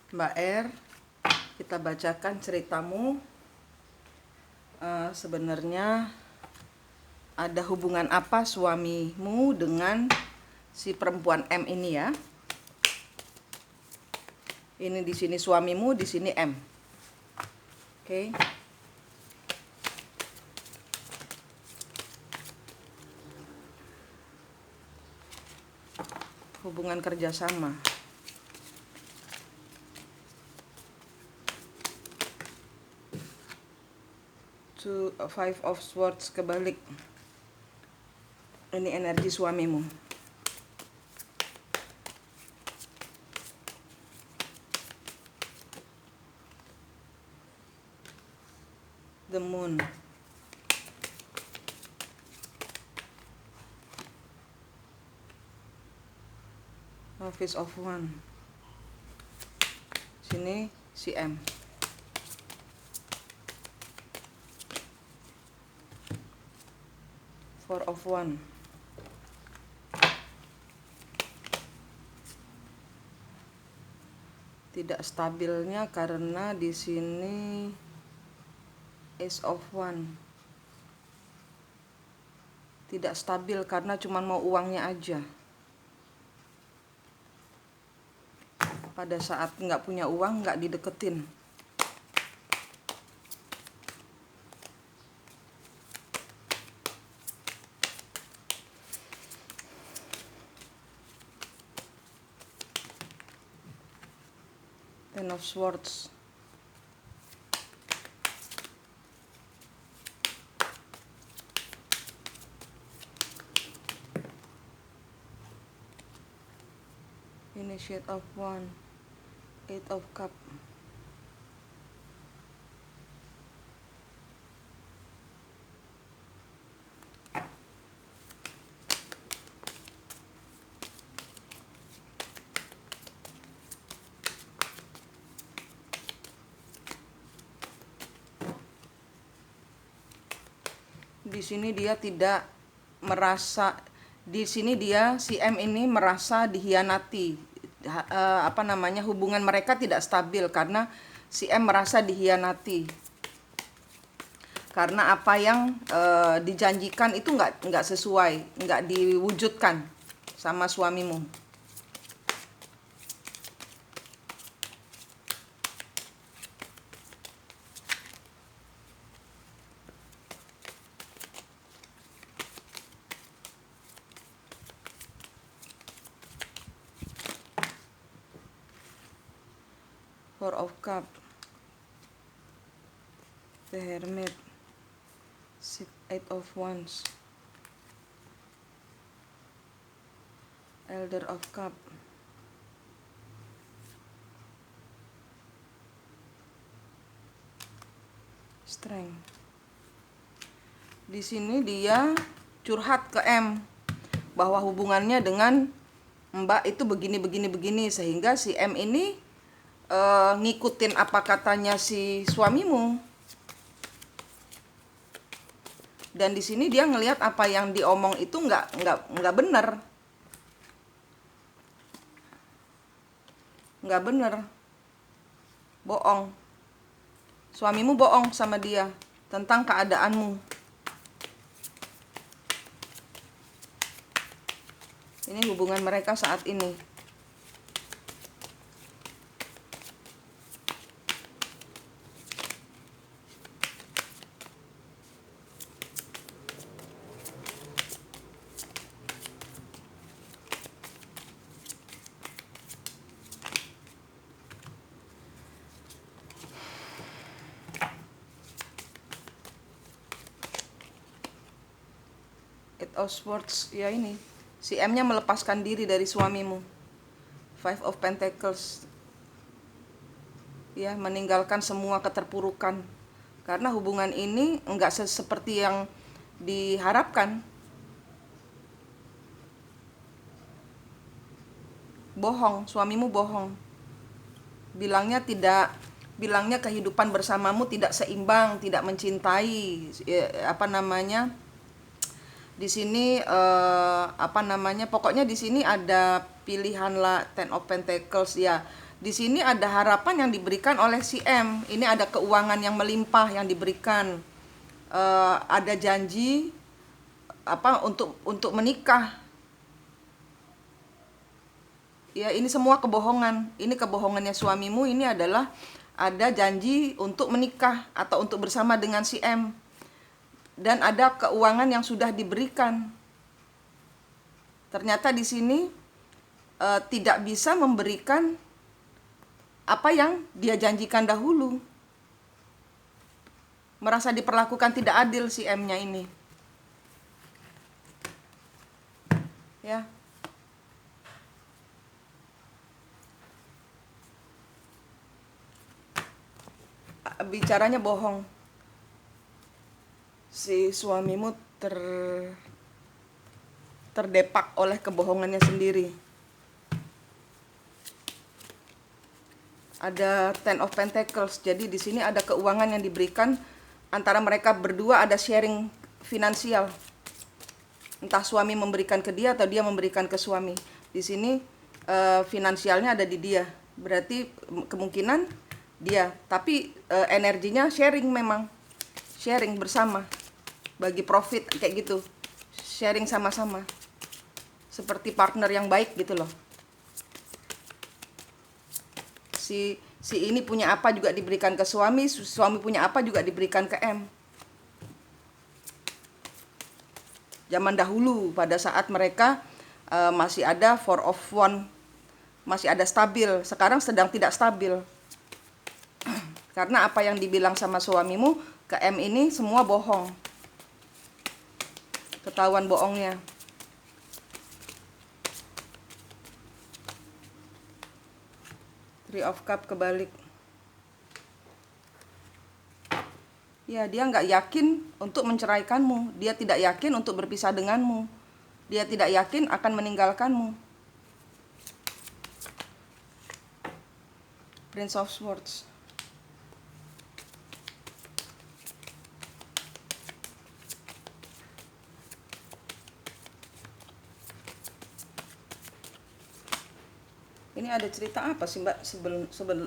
Mbak R, kita bacakan ceritamu. Sebenarnya ada hubungan apa suamimu dengan si perempuan M ini ya? Ini di sini suamimu, di sini M. Oke. Hubungan kerjasama. Five of Swords kebalik. Ini energi suamimu. The Moon. Office of One. Sini si M. Four of One. Tidak stabilnya karena di sini Ace of One. Tidak stabil karena cuma mau uangnya aja. Pada saat nggak punya uang, nggak dideketin. Ten of Swords. Initiate of One. Eight of Cup. Di sini dia tidak merasa, di sini dia si M ini merasa dihianati. Hubungan mereka tidak stabil karena si M merasa dihianati. Karena apa yang dijanjikan itu nggak sesuai, nggak diwujudkan sama suamimu. Four of Cup. The Hermit. Eight of Wands. Elder of Cup. Strength. Di sini dia curhat ke M bahwa hubungannya dengan Mbak itu begini sehingga si M ini ngikutin apa katanya si suamimu. Dan di sini dia ngelihat apa yang diomong itu nggak benar. Nggak benar. Bohong. Suamimu bohong sama dia tentang keadaanmu. Ini hubungan mereka saat ini. Eight of Swords, ya ini. Si M-nya melepaskan diri dari suamimu. Five of Pentacles. Ya, meninggalkan semua keterpurukan. Karena hubungan ini enggak seperti yang diharapkan. Bohong, suamimu bohong. Bilangnya kehidupan bersamamu tidak seimbang, tidak mencintai, di sini pokoknya di sini ada pilihan lah. Ten of Pentacles ya, Di sini ada harapan yang diberikan oleh si M. Ini ada keuangan yang melimpah yang diberikan. Ada janji untuk menikah. Ya, ini semua kebohongan. Ini kebohongannya suamimu. Ini adalah ada janji untuk menikah atau untuk bersama dengan si M. Dan ada keuangan yang sudah diberikan. Ternyata di sini tidak bisa memberikan apa yang dia janjikan dahulu. Merasa diperlakukan tidak adil si M-nya ini. Ya. Bicaranya bohong. Si suamimu terdepak oleh kebohongannya sendiri. Ada Ten of Pentacles. Jadi di sini ada keuangan yang diberikan antara mereka berdua, ada sharing finansial. Entah suami memberikan ke dia atau dia memberikan ke suami. Di sini finansialnya ada di dia. Berarti kemungkinan dia, tapi energinya sharing, memang sharing bersama, bagi profit kayak gitu, sharing sama-sama, seperti partner yang baik gitu loh. Si ini punya apa juga diberikan ke suami, suami punya apa juga diberikan ke M. Zaman dahulu pada saat mereka masih ada 4 of Wands, masih ada stabil. Sekarang sedang tidak stabil. Karena apa yang dibilang sama suamimu ke M ini semua bohong. Ketahuan bohongnya. Three of Cup kebalik. Ya, dia nggak yakin untuk menceraikanmu. Dia tidak yakin untuk berpisah denganmu. Dia tidak yakin akan meninggalkanmu. Prince of Swords. Ini ada cerita apa sih Mbak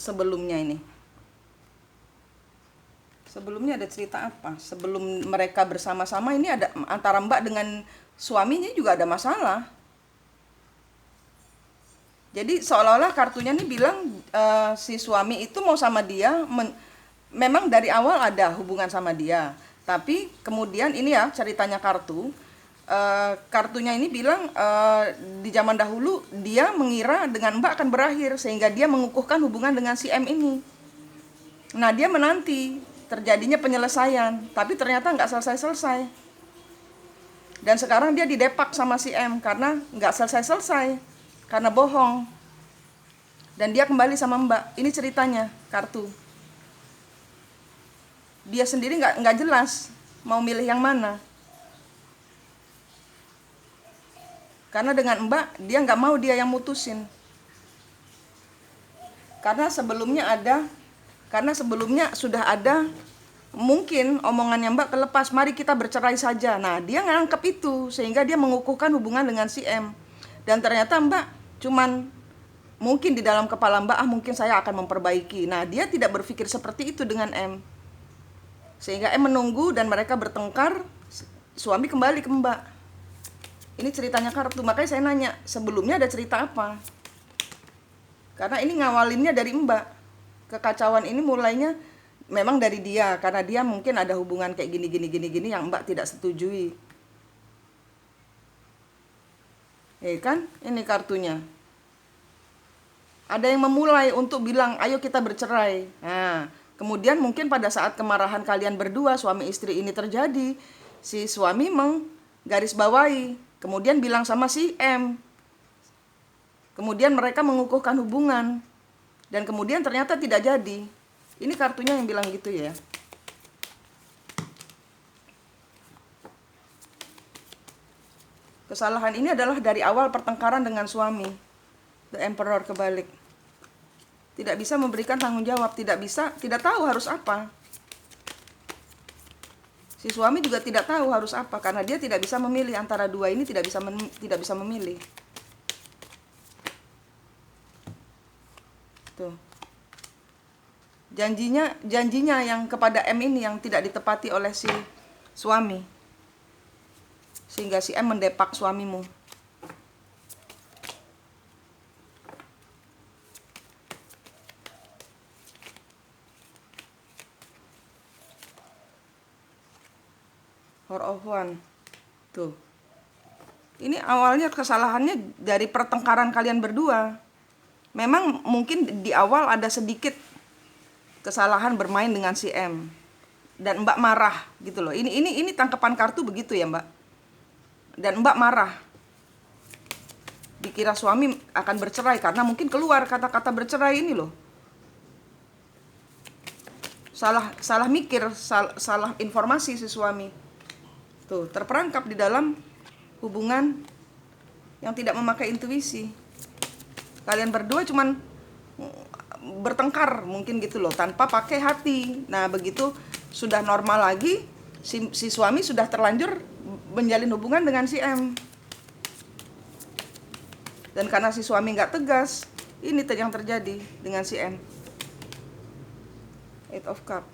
sebelumnya ini? Sebelumnya ada cerita apa? Sebelum mereka bersama-sama ini ada antara Mbak dengan suaminya juga ada masalah. Jadi seolah-olah kartunya nih bilang si suami itu mau sama dia, memang dari awal ada hubungan sama dia. Tapi kemudian ini ya ceritanya kartu. Kartunya ini bilang di zaman dahulu dia mengira dengan Mbak akan berakhir, sehingga dia mengukuhkan hubungan dengan si M ini. Nah, dia menanti terjadinya penyelesaian, tapi ternyata nggak selesai-selesai. Dan sekarang dia didepak sama si M karena nggak selesai-selesai, karena bohong. Dan dia kembali sama Mbak. Ini ceritanya kartu. Dia sendiri nggak jelas mau milih yang mana. Karena dengan Mbak, dia nggak mau dia yang mutusin. Karena sebelumnya sudah ada mungkin omongannya Mbak kelepas, mari kita bercerai saja. Nah, dia nganggep itu, sehingga dia mengukuhkan hubungan dengan si M. Dan ternyata Mbak cuman mungkin di dalam kepala Mbak, mungkin saya akan memperbaiki. Nah, dia tidak berpikir seperti itu dengan M. Sehingga M menunggu dan mereka bertengkar, suami kembali ke Mbak. Ini ceritanya kartu, makanya saya nanya, sebelumnya ada cerita apa? Karena ini ngawalinnya dari Mbak. Kekacauan ini mulainya memang dari dia, karena dia mungkin ada hubungan kayak gini yang Mbak tidak setujui. Ya kan? Ini kartunya. Ada yang memulai untuk bilang, ayo kita bercerai. Nah, kemudian mungkin pada saat kemarahan kalian berdua, suami istri ini terjadi, si suami menggarisbawahi, kemudian bilang sama si M. Kemudian mereka mengukuhkan hubungan. Dan kemudian ternyata tidak jadi. Ini kartunya yang bilang gitu ya. Kesalahan ini adalah dari awal pertengkaran dengan suami. The Emperor kebalik. Tidak bisa memberikan tanggung jawab. Tidak tahu harus apa. Si suami juga tidak tahu harus apa, karena dia tidak bisa memilih antara dua ini, tidak bisa memilih. Tuh. Janjinya yang kepada M ini yang tidak ditepati oleh si suami. Sehingga si M mendepak suamimu. Four of Wands. Tuh. Ini awalnya kesalahannya dari pertengkaran kalian berdua. Memang mungkin di awal ada sedikit kesalahan bermain dengan si M. Dan Mbak marah gitu loh. Ini tangkapan kartu begitu ya, Mbak. Dan Mbak marah. Dikira suami akan bercerai karena mungkin keluar kata-kata bercerai ini loh. Salah mikir, salah informasi si suami. Tuh, terperangkap di dalam hubungan yang tidak memakai intuisi. Kalian berdua cuman bertengkar mungkin gitu loh, tanpa pakai hati. Nah, begitu sudah normal lagi, si suami sudah terlanjur menjalin hubungan dengan si M. Dan karena si suami nggak tegas, ini yang terjadi dengan si M. Eight of Cups.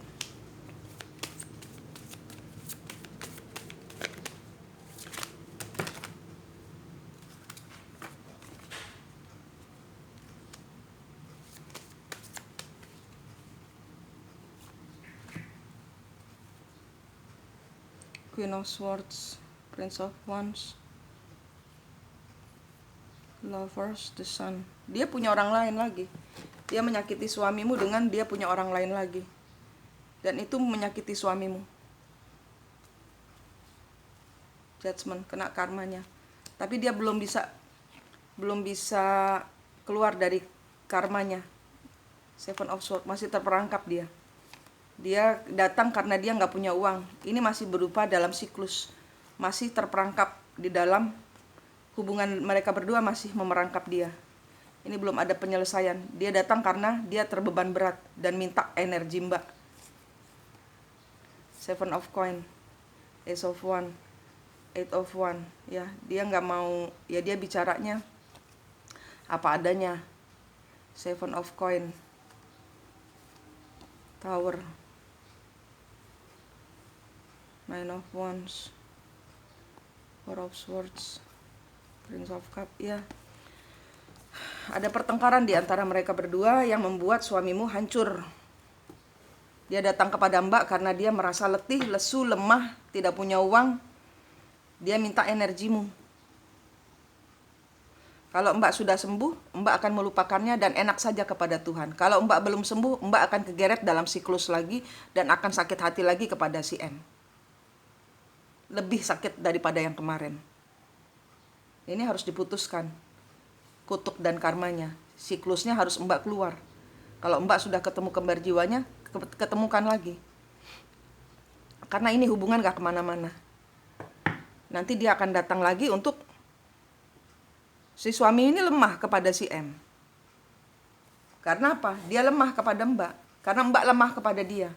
Queen of Swords, Prince of Wands, Lovers, The Sun. Dia punya orang lain lagi. Dia menyakiti suamimu dengan dia punya orang lain lagi. Dan itu menyakiti suamimu. Judgment, kena karmanya. Tapi dia belum bisa keluar dari karmanya. Seven of Swords, masih terperangkap dia. Dia datang karena dia nggak punya uang. Ini masih berupa dalam siklus. Masih terperangkap di dalam hubungan mereka berdua, masih memerangkap dia. Ini belum ada penyelesaian. Dia datang karena dia terbeban berat dan minta energi Mbak. Seven of Coin, Ace of Wands, Eight of Wands. Ya, dia nggak mau. Ya, dia bicaranya apa adanya. Seven of Coin, Tower, Nine of Wands, Four of Swords, Prince of Cups. Ya, ada pertengkaran di antara mereka berdua yang membuat suamimu hancur. Dia datang kepada Mbak karena dia merasa letih, lesu, lemah, tidak punya uang. Dia minta energimu. Kalau Mbak sudah sembuh, Mbak akan melupakannya dan enak saja kepada Tuhan. Kalau Mbak belum sembuh, Mbak akan kegeret dalam siklus lagi dan akan sakit hati lagi kepada si M. Lebih sakit daripada yang kemarin. Ini harus diputuskan. Kutuk dan karmanya. Siklusnya harus Mbak keluar. Kalau Mbak sudah ketemu kembar jiwanya, ketemukan lagi. Karena ini hubungan gak kemana-mana. Nanti dia akan datang lagi untuk si suami ini lemah kepada si M. Karena apa? Dia lemah kepada Mbak. Karena Mbak lemah kepada dia.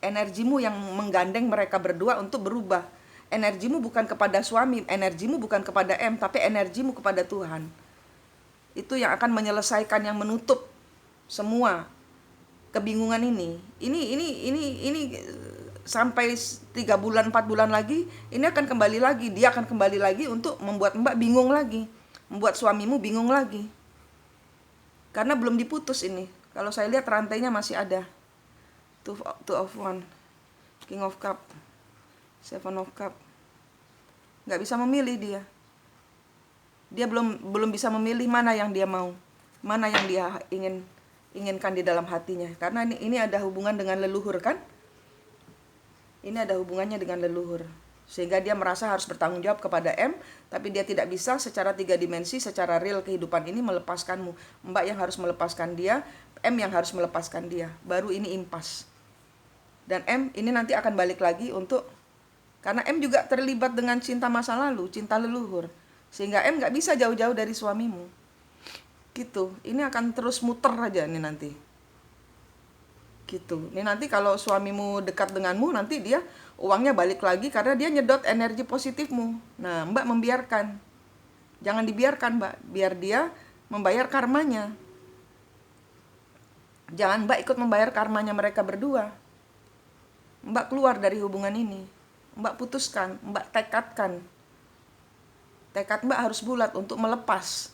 Energimu yang menggandeng mereka berdua untuk berubah. Energimu bukan kepada suami, energimu bukan kepada M, tapi energimu kepada Tuhan. Itu yang akan menyelesaikan, yang menutup semua kebingungan ini. Ini sampai 3 bulan 4 bulan lagi ini akan kembali lagi. Dia akan kembali lagi untuk membuat Mbak bingung lagi, membuat suamimu bingung lagi. Karena belum diputus ini. Kalau saya lihat rantainya masih ada. Two of Wands, King of Cups, Seven of Cups. Nggak bisa memilih dia. Dia belum bisa memilih mana yang dia mau, mana yang dia inginkan di dalam hatinya. Karena ini ada hubungan dengan leluhur kan? Ini ada hubungannya dengan leluhur. Sehingga dia merasa harus bertanggung jawab kepada M, tapi dia tidak bisa secara 3 dimensi, secara real kehidupan ini melepaskanmu. Mbak yang harus melepaskan dia, M yang harus melepaskan dia. Baru ini impas. Dan M ini nanti akan balik lagi karena M juga terlibat dengan cinta masa lalu, cinta leluhur. Sehingga M gak bisa jauh-jauh dari suamimu. Gitu. Ini akan terus muter aja nih nanti. Gitu. Ini nanti kalau suamimu dekat denganmu, nanti dia uangnya balik lagi karena dia nyedot energi positifmu. Nah, Mbak membiarkan. Jangan dibiarkan, Mbak, biar dia membayar karmanya. Jangan Mbak ikut membayar karmanya mereka berdua. Mbak keluar dari hubungan ini. Mbak putuskan, Mbak tekadkan. Tekad Mbak harus bulat untuk melepas.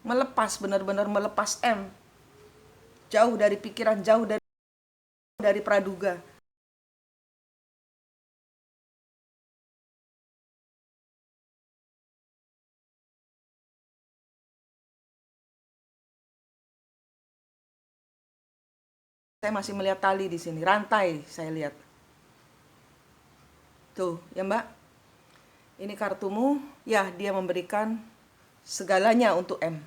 Melepas, benar-benar melepas M. Jauh dari pikiran, jauh dari praduga. Saya masih melihat tali di sini, rantai saya lihat. Tuh, ya Mbak. Ini kartumu, ya dia memberikan segalanya untuk M.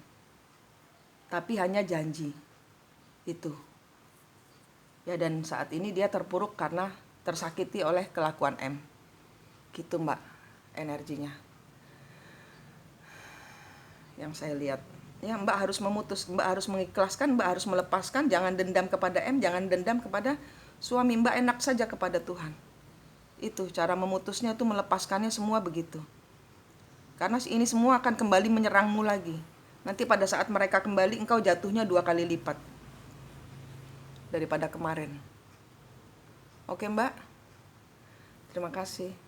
Tapi hanya janji. Itu. Ya, dan saat ini dia terpuruk karena tersakiti oleh kelakuan M. Gitu Mbak, energinya. Yang saya lihat. Ya, Mbak harus memutus, Mbak harus mengikhlaskan, Mbak harus melepaskan, jangan dendam kepada M, jangan dendam kepada suami. Mbak enak saja kepada Tuhan. Itu cara memutusnya, itu melepaskannya semua begitu. Karena ini semua akan kembali menyerangmu lagi. Nanti pada saat mereka kembali, engkau jatuhnya 2 kali lipat daripada kemarin. Oke Mbak, terima kasih.